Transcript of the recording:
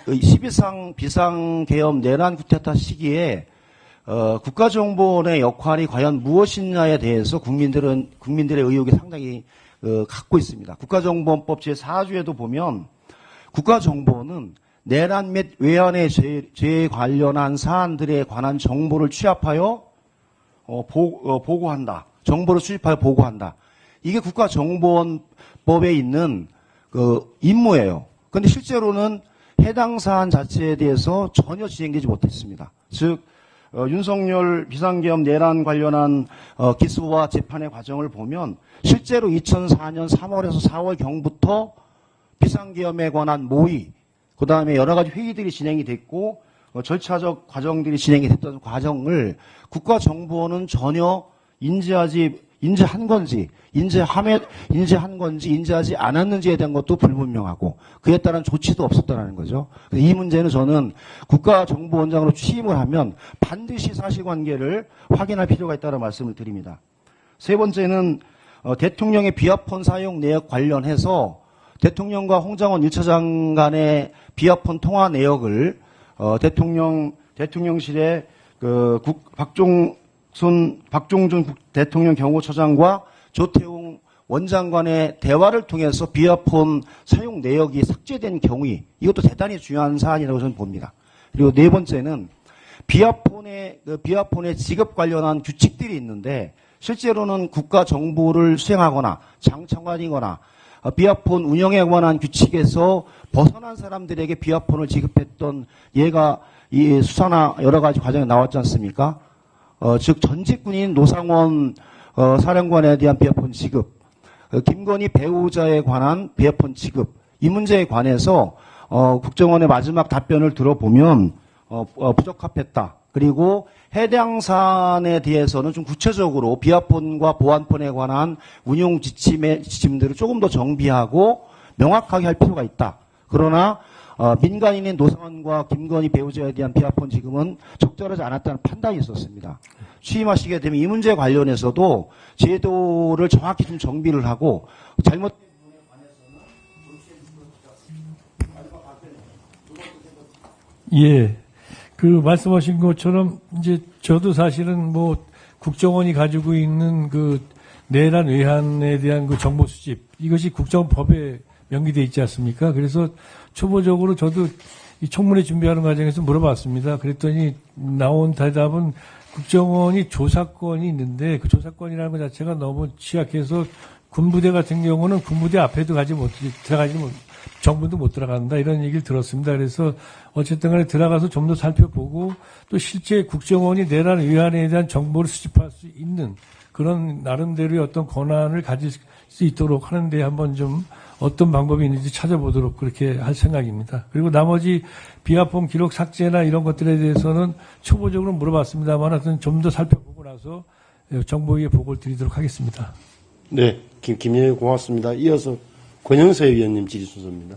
12상 비상계엄 내란 쿠데타 시기에 국가정보원의 역할이 과연 무엇이냐에 대해서 국민들의 의혹이 상당히 갖고 있습니다. 국가정보원법 제4조에도 보면 국가정보원은 내란 및 외환의 죄에 관련한 사안들에 관한 정보를 취합하여 보고한다. 정보를 수집하여 보고한다. 이게 국가정보원법에 있는 임무예요. 그런데 실제로는 해당 사안 자체에 대해서 전혀 진행되지 못했습니다. 즉 윤석열 비상계엄 내란 관련한 기소와 재판의 과정을 보면 실제로 2004년 3월에서 4월경부터 비상계엄에 관한 모의, 그 다음에 여러 가지 회의들이 진행이 됐고 절차적 과정들이 진행이 됐던 과정을 국가정보원은 전혀 인지한 건지, 인지하지 않았는지에 대한 것도 불분명하고 그에 따른 조치도 없었다는 거죠. 이 문제는 저는 국가정보원장으로 취임을 하면 반드시 사실관계를 확인할 필요가 있다는 말씀을 드립니다. 세 번째는 대통령의 비화폰 사용 내역 관련해서 대통령과 홍장원 1차장 간의 비화폰 통화 내역을 대통령실의 박종준 대통령 경호처장과 조태웅 원장관의 대화를 통해서 비화폰 사용 내역이 삭제된 경위, 이것도 대단히 중요한 사안이라고 저는 봅니다. 그리고 네 번째는 비화폰의 지급 관련한 규칙들이 있는데 실제로는 국가 정보를 수행하거나 장차관이거나 비화폰 운영에 관한 규칙에서 벗어난 사람들에게 비화폰을 지급했던 예가 이 수사나 여러 가지 과정에 나왔지 않습니까? 즉 전직 군인 노상원 사령관에 대한 비화폰 지급, 김건희 배우자에 관한 비화폰 지급, 이 문제에 관해서 국정원의 마지막 답변을 들어보면 부적합했다. 그리고 해당 사안에 대해서는 좀 구체적으로 비화폰과 보안폰에 관한 운용 지침들을 조금 더 정비하고 명확하게 할 필요가 있다. 그러나 민간인인 노상원과 김건희 배우자에 대한 비화폰 지급은 적절하지 않았다는 판단이 있었습니다. 취임하시게 되면 이 문제에 관련해서도 제도를 정확히 좀 정비를 하고 잘못된 부분에 관해서는 예. 그 말씀하신 것처럼 이제 저도 사실은 뭐 국정원이 가지고 있는 그 내란 외환에 대한 그 정보 수집, 이것이 국정법에 명기돼 있지 않습니까? 그래서 초보적으로 저도 이 청문회 준비하는 과정에서 물어봤습니다. 그랬더니 나온 대답은 국정원이 조사권이 있는데 그 조사권이라는 것 자체가 너무 취약해서 군부대 같은 경우는 군부대 앞에도 정부도 못 들어간다, 이런 얘기를 들었습니다. 그래서 어쨌든 간에 들어가서 좀 더 살펴보고 또 실제 국정원이 내란 외환에 대한 정보를 수집할 수 있는 그런 나름대로의 어떤 권한을 가질 수 있도록 하는데 한번 좀 어떤 방법이 있는지 찾아보도록 그렇게 할 생각입니다. 그리고 나머지 비화폰 기록 삭제나 이런 것들에 대해서는 초보적으로 물어봤습니다만 하여튼 좀 더 살펴보고 나서 정보위에 보고를 드리도록 하겠습니다. 네, 김영희 고맙습니다. 이어서 권영세 의원님 질의 순서입니다.